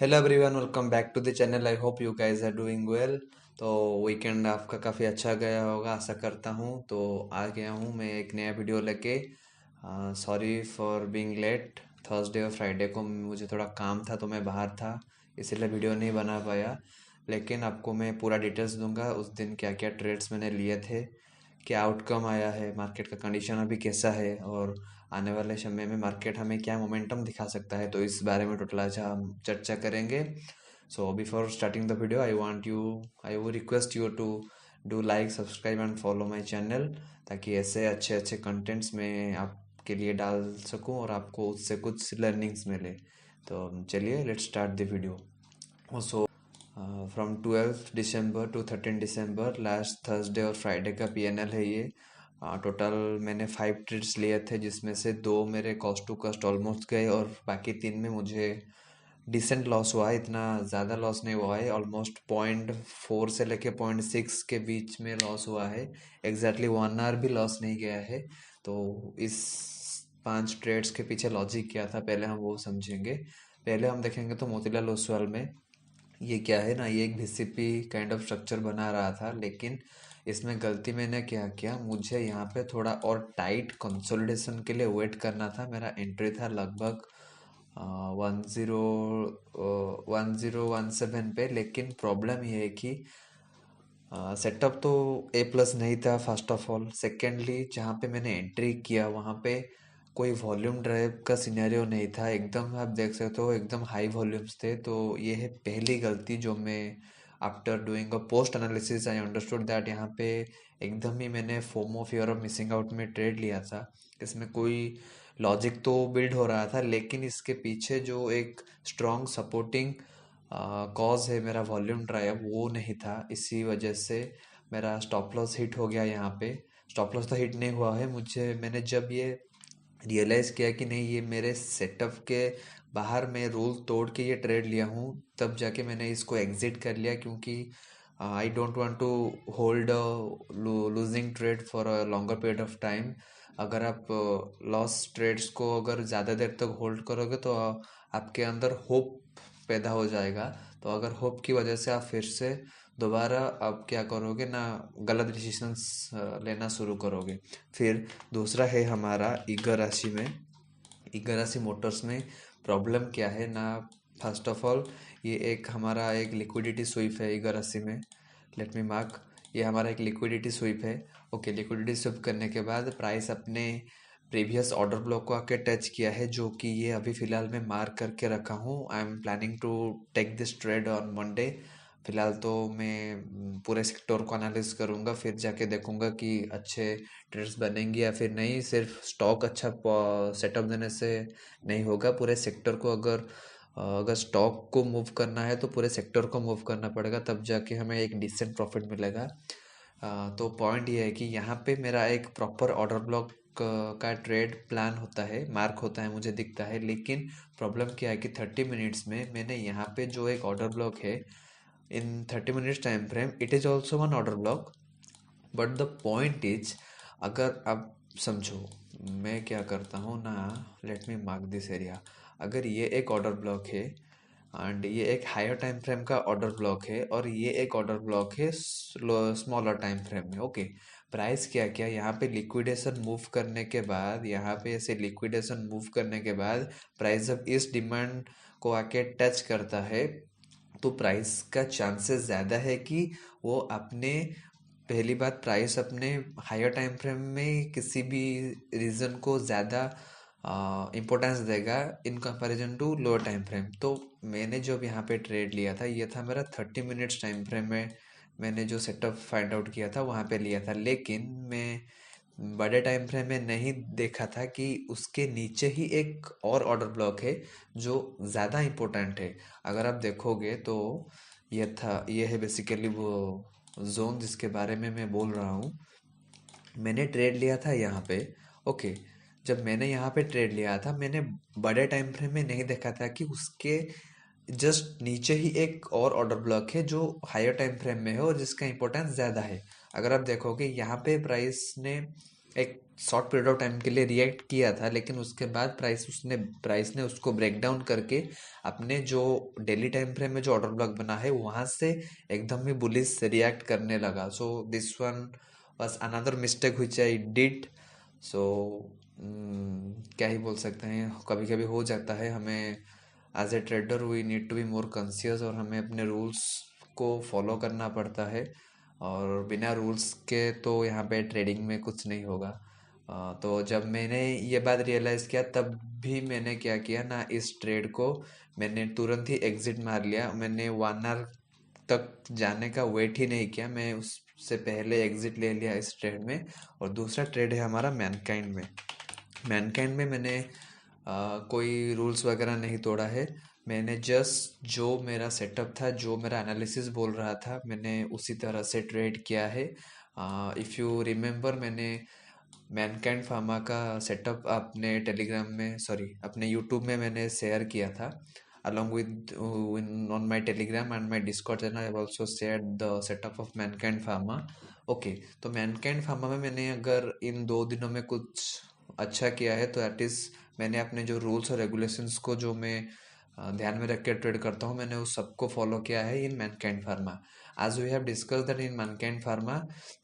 Hello everyone, welcome back to the channel. I hope you guys are doing well. तो weekend आपका काफ़ी अच्छा गया होगा, आशा करता हूँ। तो आ गया हूँ मैं एक नया वीडियो लेके। Sorry for being late. Thursday और फ्राइडे को मुझे थोड़ा काम था तो मैं बाहर था, इसीलिए वीडियो नहीं बना पाया। लेकिन आपको मैं पूरा डिटेल्स दूंगा उस दिन क्या क्या ट्रेड्स मैंने लिए थे, क्या आउटकम आया है, मार्केट का कंडीशन अभी कैसा है, और आने वाले समय में मार्केट हमें क्या मोमेंटम दिखा सकता है। तो इस बारे में टोटल आज हम चर्चा करेंगे। So before starting the video I would request you to do like, subscribe and follow my channel, ताकि ऐसे अच्छे अच्छे कंटेंट्स मैं आपके लिए डाल सकूं और आपको उससे कुछ लर्निंग्स मिले। तो चलिए, let's start the video. So from 12 December to 13 December, last Thursday और फ्राइडे का पीएनएल है ये। टोटल मैंने 5 ट्रेड्स लिए थे, जिसमें से दो मेरे कॉस्ट टू कॉस्ट ऑलमोस्ट गए और बाकी तीन में मुझे डिसेंट लॉस हुआ है। इतना ज़्यादा लॉस नहीं हुआ है, ऑलमोस्ट 0.4 से लेके 0.6 के बीच में लॉस हुआ है। एग्जैक्टली 1 आवर भी लॉस नहीं गया है। तो इस 5 ट्रेड्स के पीछे लॉजिक क्या था, पहले हम वो समझेंगे। पहले हम देखेंगे तो मोतीलाल ओसवाल में ये क्या है ना, ये एक बीसीपी काइंड ऑफ स्ट्रक्चर बना रहा था, लेकिन इसमें गलती मैंने क्या किया, मुझे यहाँ पे थोड़ा और टाइट कंसोलिडेशन के लिए वेट करना था। मेरा एंट्री था लगभग 1017 पे, लेकिन प्रॉब्लम ये है कि सेटअप तो ए प्लस नहीं था फर्स्ट ऑफ ऑल। सेकेंडली, जहाँ पे मैंने एंट्री किया वहाँ पे कोई वॉल्यूम ड्राइव का सिनेरियो नहीं था। एकदम आप देख सकते हो, एकदम हाई वॉल्यूम्स थे। तो ये है पहली गलती जो मैं after doing a post analysis I understood that यहाँ पे एकदम ही मैंने FOMO, fear of missing out में ट्रेड लिया था। इसमें कोई लॉजिक तो बिल्ड हो रहा था, लेकिन इसके पीछे जो एक स्ट्रॉन्ग सपोर्टिंग कॉज है मेरा वॉल्यूम ड्राइव, वो नहीं था। इसी वजह से मेरा स्टॉप लॉस हिट हो गया यहाँ पे। स्टॉप लॉस तो हिट नहीं हुआ है, मैंने जब ये रियलाइज़ किया कि नहीं, ये मेरे सेटअप के बाहर मैं रूल तोड़ के ये ट्रेड लिया हूँ, तब जाके मैंने इसको एग्जिट कर लिया। क्योंकि I don't want to hold losing trade for a longer period of time. अगर आप लॉस ट्रेड्स को अगर ज़्यादा देर तक होल्ड करोगे तो आपके अंदर होप पैदा हो जाएगा। तो अगर होप की वजह से आप फिर से दोबारा आप क्या करोगे ना, गलत डिसीजंस लेना शुरू करोगे। फिर दूसरा है हमारा ईगर राशि में। ईगर राशि मोटर्स में प्रॉब्लम क्या है ना, फर्स्ट ऑफ ऑल ये एक हमारा एक लिक्विडिटी स्वीप है ईगर राशि में। लेट मी मार्क, ये हमारा एक लिक्विडिटी स्वीप है। ओके, लिक्विडिटी स्वीप करने के बाद प्राइस अपने प्रीवियस ऑर्डर ब्लॉक को आके टच किया है, जो कि ये अभी फिलहाल मैं मार्क करके रखा हूँ। I am planning to take this trade on Monday. फिलहाल तो मैं पूरे सेक्टर को एनालिस करूंगा, फिर जाके देखूंगा कि अच्छे ट्रेड्स बनेंगे या फिर नहीं। सिर्फ स्टॉक अच्छा सेटअप देने से नहीं होगा, पूरे सेक्टर को अगर स्टॉक को मूव करना है तो पूरे सेक्टर को मूव करना पड़ेगा, तब जाके हमें एक डिसेंट प्रॉफिट मिलेगा। तो पॉइंट ये है कि यहाँ पे मेरा एक प्रॉपर ऑर्डर ब्लॉक का ट्रेड प्लान होता है, मार्क होता है, मुझे दिखता है। लेकिन प्रॉब्लम क्या है कि 30 मिनट्स में मैंने यहाँ पे जो एक ऑर्डर ब्लॉक है, इन 30 minutes time frame, it is also one order block. But the point is, अगर आप समझो मैं क्या करता हूँ ना, let me mark this area. अगर ये एक ऑर्डर ब्लॉक है एंड ये एक हायर टाइम फ्रेम का ऑर्डर ब्लॉक है, और ये एक ऑर्डर ब्लॉक है स्मॉलर टाइम फ्रेम में। ओके, प्राइस क्या क्या यहाँ पे लिक्विडेशन मूव करने के बाद, यहाँ पे ऐसे लिक्विडेशन मूव करने के बाद प्राइस जब इस डिमांड को आके टच करता है, तो प्राइस का चांसेस ज़्यादा है कि वो अपने, पहली बात, प्राइस अपने हायर टाइम फ्रेम में किसी भी रीजन को ज़्यादा इम्पोर्टेंस देगा in comparison to lower time frame. तो मैंने जो यहाँ पे ट्रेड लिया था, ये था मेरा 30 मिनट्स टाइम फ्रेम में। मैंने जो सेटअप फाइंड आउट किया था वहाँ पे लिया था, लेकिन मैं बड़े टाइम फ्रेम में नहीं देखा था कि उसके नीचे ही एक और ऑर्डर ब्लॉक है जो ज़्यादा इम्पोर्टेंट है। अगर आप देखोगे तो ये है बेसिकली वो जोन जिसके बारे में मैं बोल रहा हूँ। मैंने ट्रेड लिया था यहाँ पे। ओके, जब मैंने यहाँ पे ट्रेड लिया था, मैंने बड़े टाइम फ्रेम में नहीं देखा था कि उसके जस्ट नीचे ही एक और ऑर्डर ब्लॉक है जो हायर टाइम फ्रेम में है और जिसका इम्पोर्टेंस ज़्यादा है। अगर आप देखोगे यहाँ पे प्राइस ने एक शॉर्ट पीरियड ऑफ टाइम के लिए रिएक्ट किया था, लेकिन उसके बाद प्राइस ने उसको ब्रेक डाउन करके अपने जो डेली टाइम फ्रेम में जो ऑर्डर ब्लॉक बना है वहां से एकदम ही बुलिश रिएक्ट करने लगा। So this one was another mistake which I did. So क्या ही बोल सकते हैं, कभी कभी हो जाता है। हमें as a trader we need to be more conscious, और हमें अपने रूल्स को फॉलो करना पड़ता है। और बिना रूल्स के तो यहाँ पे ट्रेडिंग में कुछ नहीं होगा। तो जब मैंने ये बात रियलाइज़ किया तब भी मैंने क्या किया ना, इस ट्रेड को मैंने तुरंत ही एग्जिट मार लिया। मैंने 1 आवर तक जाने का वेट ही नहीं किया, मैं उससे पहले एग्जिट ले लिया इस ट्रेड में। और दूसरा ट्रेड है हमारा मैनकाइंड में। मैनकाइंड में मैंने कोई रूल्स वगैरह नहीं तोड़ा है। मैंने जस्ट जो मेरा सेटअप था, जो मेरा एनालिसिस बोल रहा था, मैंने उसी तरह से ट्रेड किया है। इफ़ यू रिमेम्बर, मैंने मैनकाइंड फार्मा का सेटअप अपने टेलीग्राम में, सॉरी अपने यूट्यूब में मैंने शेयर किया था। along with on my telegram and my discord channel I have also shared the setup of mankind pharma। Okay, तो मैनकाइंड फार्मा में मैंने अगर इन 2 दिनों में कुछ अच्छा किया है तो एट इज मैंने अपने जो रूल्स और रेगुलेशंस को, जो मैं ध्यान में रख के ट्रेड करता हूँ, मैंने उस सबको फॉलो किया है in Mankind Pharma. as we have discussed that in mankind pharma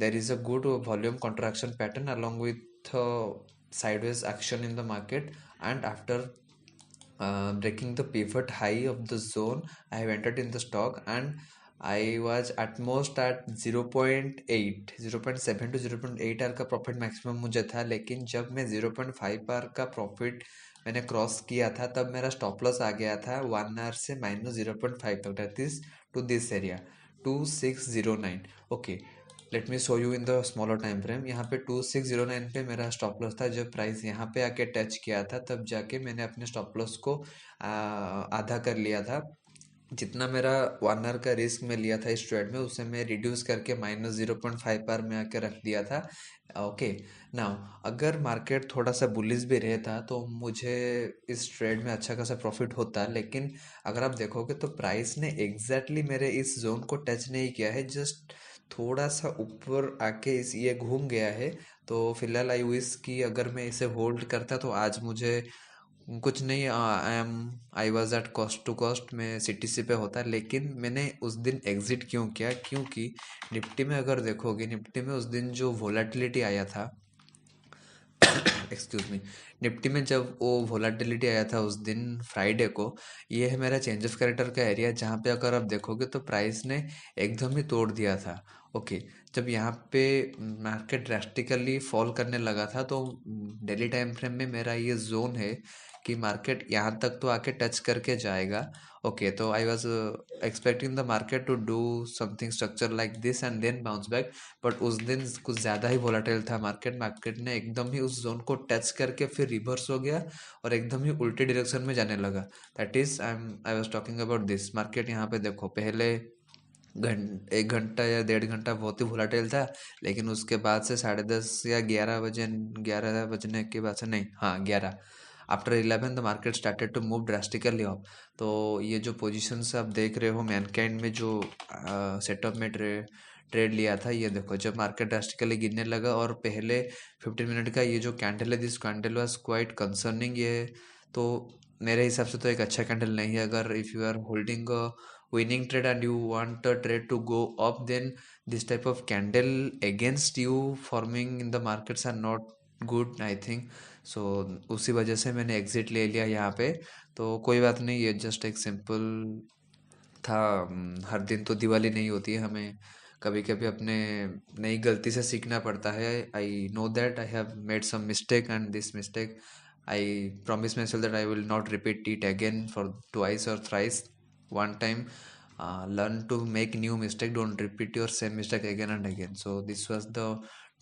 there is a good volume contraction pattern along with sideways action in the market, and after breaking the pivot high of the zone I have entered in the stock, and I was at most at 0.8 0.7 to 0.8 are का profit maximum मुझे था। लेकिन जब मैं 0.5 are का profit मैंने cross किया था तब मेरा स्टॉप लॉस आ गया था 1 आवर से -0.5 तक, that is to this area 2609। Okay, let me show you in the smaller time frame. यहाँ पे 2609 पे मेरा स्टॉप लॉस था। जब प्राइस यहाँ पे आके टच किया था तब जाके मैंने अपने स्टॉप लॉस को आधा कर लिया था। जितना मेरा 1 आवर का रिस्क में लिया था इस ट्रेड में, उसे मैं रिड्यूस करके -0.5 पर में आके रख दिया था। ओके, नाउ अगर मार्केट थोड़ा सा बुलिश भी रहता तो मुझे इस ट्रेड में अच्छा खासा प्रॉफिट होता। लेकिन अगर आप देखोगे तो प्राइस ने एग्जैक्टली मेरे इस जोन को टच नहीं किया है, जस्ट थोड़ा सा ऊपर आके इस ये घूम गया है। तो फिलहाल आई विश कि अगर मैं इसे होल्ड करता तो आज मुझे कुछ नहीं, I was at cost to cost में सीटीसी पे होता। लेकिन मैंने उस दिन एग्जिट क्यों किया, क्योंकि निफ्टी में अगर देखोगे, निफ्टी में उस दिन जो वोलेटिलिटी आया था, एक्सक्यूज मी, निफ्टी में जब वो वोलेटिलिटी आया था उस दिन फ्राइडे को, ये है मेरा चेंज ऑफ कैरेक्टर का एरिया, जहाँ पे अगर आप देखोगे तो प्राइस ने एकदम ही तोड़ दिया था। ओके, जब यहाँ पे मार्केट ड्रास्टिकली फॉल करने लगा था तो डेली टाइम फ्रेम में मेरा ये जोन है कि मार्केट यहाँ तक तो आके टच करके जाएगा। ओके, तो I was expecting the market to do something structure like this and then bounce back. But उस दिन कुछ ज़्यादा ही वोलाटाइल था मार्केट। मार्केट ने एकदम ही उस जोन को टच करके फिर रिवर्स हो गया और एकदम ही उल्टे डायरेक्शन में जाने लगा। That is I was talking about this market. यहाँ पे देखो, पहले 1 घंटा या 1.5 घंटा बहुत ही वोलाटाइल था, लेकिन उसके बाद से 10:30 या 11 बजे, 11 बजने के बाद से, नहीं हाँ 11, after 11 the market started to move drastically up. तो ये जो पोजीशंस आप देख रहे हो मैनकाइंड में, जो सेटअप में ट्रेड लिया था, ये देखो जब मार्केट ड्रास्टिकली गिरने लगा और पहले 15 मिनट का ये जो कैंडल है, this candle was quite concerning. ये तो मेरे हिसाब से तो एक अच्छा कैंडल नहीं है। अगर if you are holding winning trade and you want a trade to go up, then this type of candle against you forming in the markets are not good I think। so उसी वजह से मैंने exit ले लिया यहाँ पे। तो कोई बात नहीं, ये जस्ट एक सिंपल था। हर दिन तो दिवाली नहीं होती है, हमें कभी कभी अपने नई गलती से सीखना पड़ता है। I know that I have made some mistake and this mistake I promise myself that I will not repeat it again for twice और thrice, one time। Learn to make new mistake, don't repeat your same mistake again and again। so this was the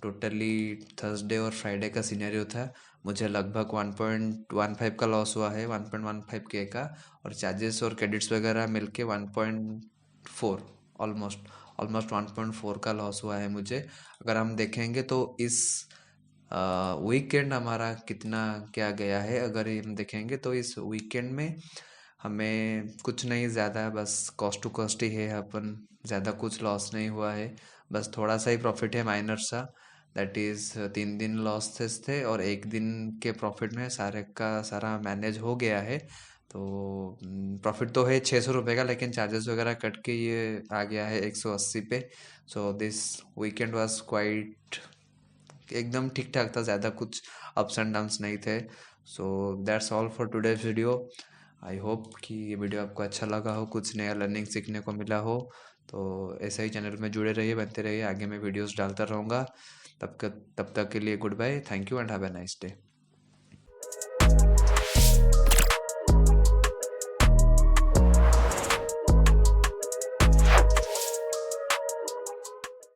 totally Thursday और Friday का scenario था। मुझे लगभग 1.15 का loss हुआ है, 1.15 के का, और चार्जेस और क्रेडिट्स वगैरह मिलके 1.4, ऑलमोस्ट ऑलमोस्ट 1.4 का लॉस हुआ है मुझे। अगर हम देखेंगे तो इस वीकेंड हमारा कितना क्या गया है, अगर हम देखेंगे तो इस वीकेंड में हमें कुछ नहीं ज़्यादा, बस कॉस्ट टू कॉस्ट ही है अपन, ज़्यादा कुछ लॉस नहीं हुआ है, बस थोड़ा सा ही प्रॉफिट है, माइनर सा। दैट इज़ 3 दिन लॉसेस थे और एक दिन के प्रॉफिट में सारे का सारा मैनेज हो गया है। तो प्रॉफिट तो है 600 रुपये का, लेकिन चार्जेस वगैरह कट के ये आ गया है 180 पे। So this weekend was quite एकदम ठीक ठाक था, ज़्यादा कुछ अप्स एंड डाउन्स नहीं थे। So that's all for today's video. I hope कि ये वीडियो आपको अच्छा लगा हो, कुछ नया लर्निंग सीखने को मिला हो। तो ऐसे ही चैनल में जुड़े रहिए, बनते रहिए, आगे मैं वीडियोस डालता रहूँगा। तब तक के लिए goodbye, thank you and have a nice day.